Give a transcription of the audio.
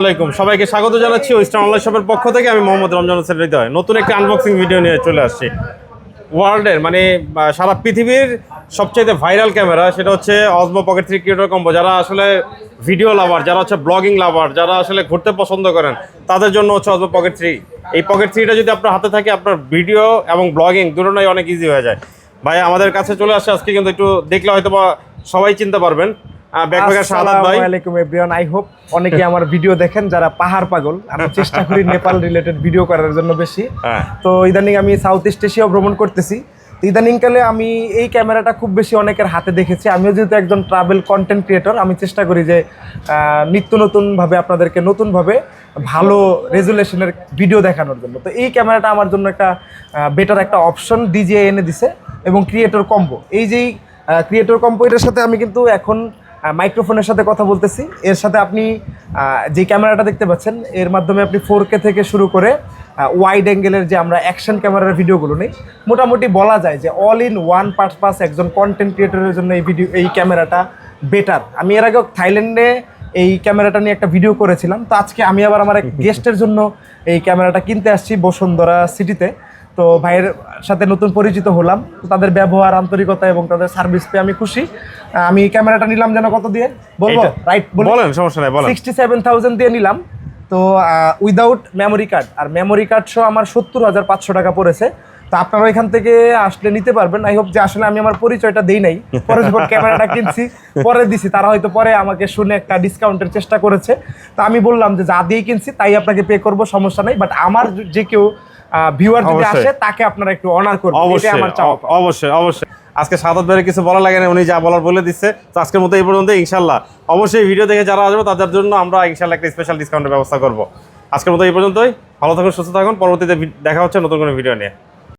আসসালামাইকুম সবাইকে স্বাগত জানাচ্ছি ওয়েস্টার্ন অনলাইন শপের পক্ষ থেকে। আমি মোহাম্মদ রমজান হোসেন হৃদয় নতুন একটি আনবক্সিং ভিডিও নিয়ে চলে আসছি। ওয়ার্ল্ডের মানে সারা পৃথিবীর সবচেয়ে ভাইরাল ক্যামেরা, সেটা হচ্ছে অজমো পকেট 3 ক্রিয়েটর কম্বো। যারা আসলে ভিডিও লাভার, যারা হচ্ছে ব্লগিং লাভার, যারা আসলে ঘুরতে পছন্দ করেন, তাদের জন্য হচ্ছে অজমো পকেট 3। এই পকেট 3টা যদি আপনার হাতে থাকে, আপনার ভিডিও এবং ব্লগিং দুটোই অনেক ইজি হয়ে যায়। ভাই আমাদের কাছে চলে আসছে আজকে, কিন্তু একটু দেখলে হয়তো বা সবাই চিনতে পারবেন। আসসালামু এভরিওয়ান, আই হোপ অনেকে আমার ভিডিও দেখেন যারা পাহাড় পাগল। আমি চেষ্টা করি নেপাল রিলেটেড ভিডিও করার জন্য বেশি। তো ইদানিং আমি সাউথ ইস্ট এশিয়াও ভ্রমণ করতেছি। ইদানিংকালে আমি এই ক্যামেরাটা খুব বেশি অনেকের হাতে দেখেছি। আমিও যেহেতু একজন ট্রাভেল কন্টেন্ট ক্রিয়েটর, আমি চেষ্টা করি যে নিত্য নতুনভাবে আপনাদেরকে নতুনভাবে ভালো রেজুলেশনের ভিডিও দেখানোর জন্য। তো এই ক্যামেরাটা আমার জন্য একটা বেটার একটা অপশন ডিজিআই এনে দিছে। এবং ক্রিয়েটর কম্বো, এই যেই ক্রিয়েটর কম্বো, এটার সাথে আমি কিন্তু এখন মাইক্রোফোনের সাথে কথা বলতেছি। এর সাথে আপনি যে ক্যামেরাটা দেখতে পাচ্ছেন, এর মাধ্যমে আপনি 4K থেকে শুরু করে ওয়াইড অ্যাঙ্গেলের যে আমরা অ্যাকশন ক্যামেরার ভিডিওগুলো নেই, মোটামুটি বলা যায় যে অল ইন ওয়ান পারপাস একজন কন্টেন্ট ক্রিয়েটরের জন্য এই ক্যামেরাটা বেটার। আমি এর আগেও থাইল্যান্ডে এই ক্যামেরাটা নিয়ে একটা ভিডিও করেছিলাম। তো আজকে আমি আবার আমার এক গেস্টের জন্য এই ক্যামেরাটা কিনতে আসছি বসুন্ধরা সিটিতে। তো ভাইয়ের সাথে নতুন পরিচিত হলাম। তো তাদের ব্যবহার, আন্তরিকতা এবং তাদের সার্ভিস পেয়ে আমি খুশি। আমি ক্যামেরাটা নিলাম যেন কত দিয়ে বলবো, রাইট বলেন, সমস্যা নাই বলেন। 67,000 দিয়ে নিলাম। তো উইদাউট মেমোরি কার্ড, আর মেমোরি কার্ড সহ আমার 70,500 টাকা পড়েছে। তো আপনারা এখান থেকে আসলে নিতে পারবেন। আই হোপ যে আসলে আমি আমার পরিচয়টা দেই নাই, পরে যখন ক্যামেরাটা কিনছি পরে দিছি, তারা হয়তো পরে আমাকে শুনে একটা ডিসকাউন্টের চেষ্টা করেছে। তো আমি বললাম যে যা দিয়ে কিনছি তাই আপনাকে পে করব, সমস্যা নাই। বাট আমার যে কেউ ভিউয়ার যদি আসে তাকে আপনারা একটু অনার করবেন, এটাই আমার চাওয়া। অবশ্যই অবশ্যই। আজকে সাদাত ভাইয়ের কিছু বলা লাগে না, উনি যা বলার বলে দিচ্ছে। তো আজকের মতো এই পর্যন্ত। ইনশাল্লাহ অবশ্যই ভিডিও দেখে যারা আসবে তাদের জন্য আমরা ইনশাল্লাহ একটা স্পেশাল ডিসকাউন্টের ব্যবস্থা করব। আজকের মতো এই পর্যন্তই। ভালো থাকুন, সুস্থ থাকুন। পরবর্তীতে দেখা হচ্ছে নতুন কোনো ভিডিও নিয়ে।